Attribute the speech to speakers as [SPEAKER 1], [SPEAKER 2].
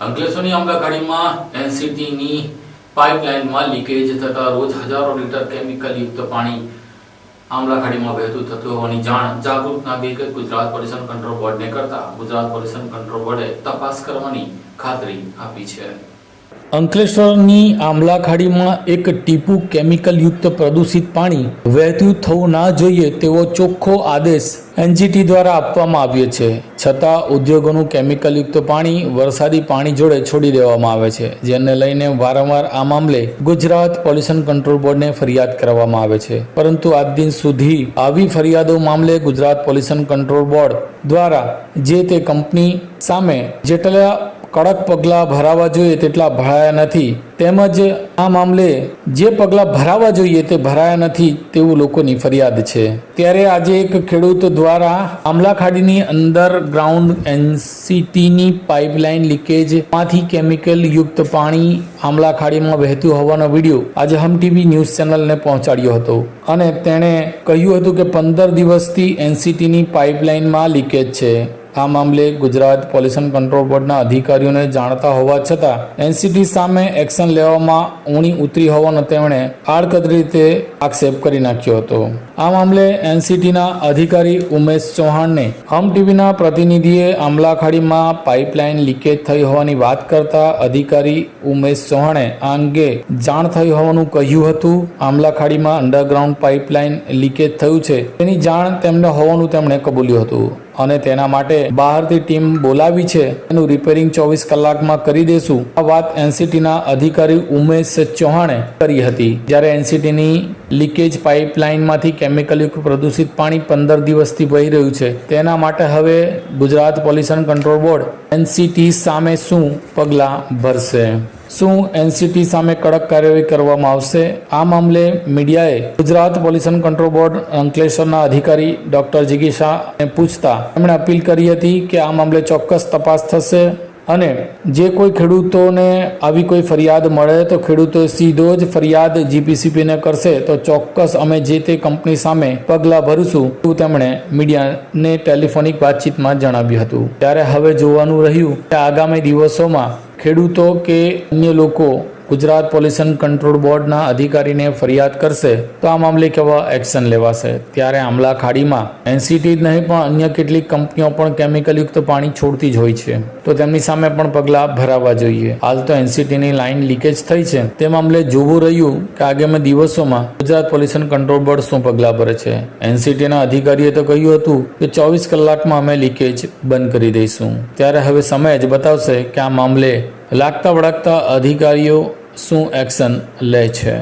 [SPEAKER 1] અંકલેશ્વરની આંબલાખાડીમાં એનસીટીની પાઇપલાઇનમાં leakage થતા રોજ હજારો લીટર કેમિકલયુક્ત પાણી આંબલાખાડીમાં વહેતું થતું હોવાની જાણ જાગૃત નાગરિકે ગુજરાત પોલ્યુશન કંટ્રોલ બોર્ડને કરતા ગુજરાત પોલ્યુશન કંટ્રોલ બોર્ડે તપાસ કરવાની ખાતરી આપી છે। અંકલેશ્વરની આંબલાખાડીમાં એક ટીપું કેમિકલયુક્ત પ્રદૂષિત પાણી વહેતું થવું ના જોઈએ તેવો ચોખ્ખો આદેશ એનજીટી દ્વારા આપવામાં આવ્યો છે, છતાં ઉદ્યોગોનું કેમિકલયુક્ત પાણી વરસાદી પાણી જોડે છોડી દેવામાં આવે છે, જેને લઈને વારંવાર આ મામલે ગુજરાત પોલ્યુશન કંટ્રોલ બોર્ડને ફરિયાદ કરવામાં આવે છે, પરંતુ આજ દિન સુધી આવી ફરિયાદો મામલે ગુજરાત પોલ્યુશન કંટ્રોલ બોર્ડ દ્વારા જે તે કંપની સામે જેટલા કડક પગલાં ભરાવા જોઈએ તેટલા ભરાયા નથી, તેમજ આ મામલે જે પગલાં ભરાવા જોઈએ તે ભરાયા નથી તેવું લોકોની ફરિયાદ છે। ત્યારે આજે એક ખેડૂત દ્વારા આંબલાખાડીની અંડરગ્રાઉન્ડ એનસીટીની પાઇપલાઇન લીકેજમાંથી કેમિકલ યુક્ત પાણી આંબલાખાડીમાં વહેતું હોવાનો વિડીયો આજે હમ ટીવી ન્યૂઝ ચેનલને પહોંચાડ્યો હતો અને તેણે કહ્યું હતું કે 15 દિવસથી એનસીટીની પાઇપલાઇનમાં લીકેજ છે। આ મામલે ગુજરાત પોલ્યુશન કંટ્રોલ બોર્ડના અધિકારીઓને જાણતા હોવા છતાં એનસીટી સામે એક્શન લેવામાં ઊણી ઉતરી હોવાનો તેમણે આડકતરી રીતે આક્ષેપ કરી નાખ્યો હતો। આ મામલે એનસીટીના અધિકારી ઉમેશ ચૌહાણને હમ ટીવીના પ્રતિનિધિએ આંબલાખાડીમાં પાઇપલાઇન લીકેજ થઈ હોવાની વાત કરતા અધિકારી ઉમેશ ચૌહાણે આ અંગે જાણ થઈ હોવાનું કહ્યું હતું। આંબલાખાડીમાં અંડરગ્રાઉન્ડ પાઇપલાઇન લીકેજ થયું છે તેની જાણ તેમને હોવાનું તેમણે કબૂલ્યું હતું અને તેના માટે બહારથી ટીમ બોલાવી છે, એનું રિપેરિંગ 24 કલાકમાં કરી દેશું, આ વાત એનસીટીના અધિકારી ઉમેશ ચૌહાણે કરી હતી। જ્યારે એનસીટીની લીકેજ પાઇપલાઇનમાંથી કેમિકલયુક્ત પ્રદૂષિત પાણી 15 દિવસથી વહી રહ્યું છે, તેના માટે હવે Gujarat pollution control board NCT સામે શું પગલાં ભરશે? શું એનસીટી સામે કડક કાર્યવાહી કરવામાં આવશે? આ મામલે મીડિયાએ ગુજરાત પોલ્યુશન કંટ્રોલ બોર્ડ અંકલેશ્વરના અધિકારી ડોક્ટર જિગીશાને પૂછતા તેમણે અપીલ કરી હતી કે આ મામલે ચોક્કસ તપાસ થશે અને જે કોઈ ખેડૂતોને આવી કોઈ ફરિયાદ મળે તો ખેડૂતો સીધો જ ફરિયાદ જીપીસીબીને કરશે તો ચોક્કસ અમે જે તે કંપની સામે પગલાં ભરીશું એવું તેમણે મીડિયાને ટેલિફોનિક વાતચીતમાં જણાવ્યું હતું। ત્યારે હવે જોવાનું રહ્યું કે આગામી દિવસોમાં ખેડૂતો કે અન્ય લોકો ગુજરાત પોલ્યુશન કંટ્રોલ બોર્ડના અધિકારીને ફરિયાદ કરશે તો આ મામલે કેવા એક્શન લેવાશે। ત્યારે આંબલાખાડીમાં એનસીટી જ નહીં પણ અન્ય કેટલીક કંપનીઓ પણ કેમિકલયુક્ત પાણી છોડતી જ હોય છે, તો તેમની સામે પણ પગલાં ભરાવા જોઈએ। હાલ તો એનસીટીની લાઇન લીકેજ થઈ છે, તે મામલે જોવું રહ્યું કે આગામી દિવસોમાં ગુજરાત પોલ્યુશન કંટ્રોલ બોર્ડ શું પગલાં ભરે છે। એનસીટીના અધિકારીએ તો કહ્યું હતું કે 24 કલાકમાં અમે લીકેજ બંધ કરી દઈશું। ત્યારે હવે સમય જ બતાવશે કે આ મામલે લાગતા વળગતા અધિકારીઓ શું એક્શન લે છે।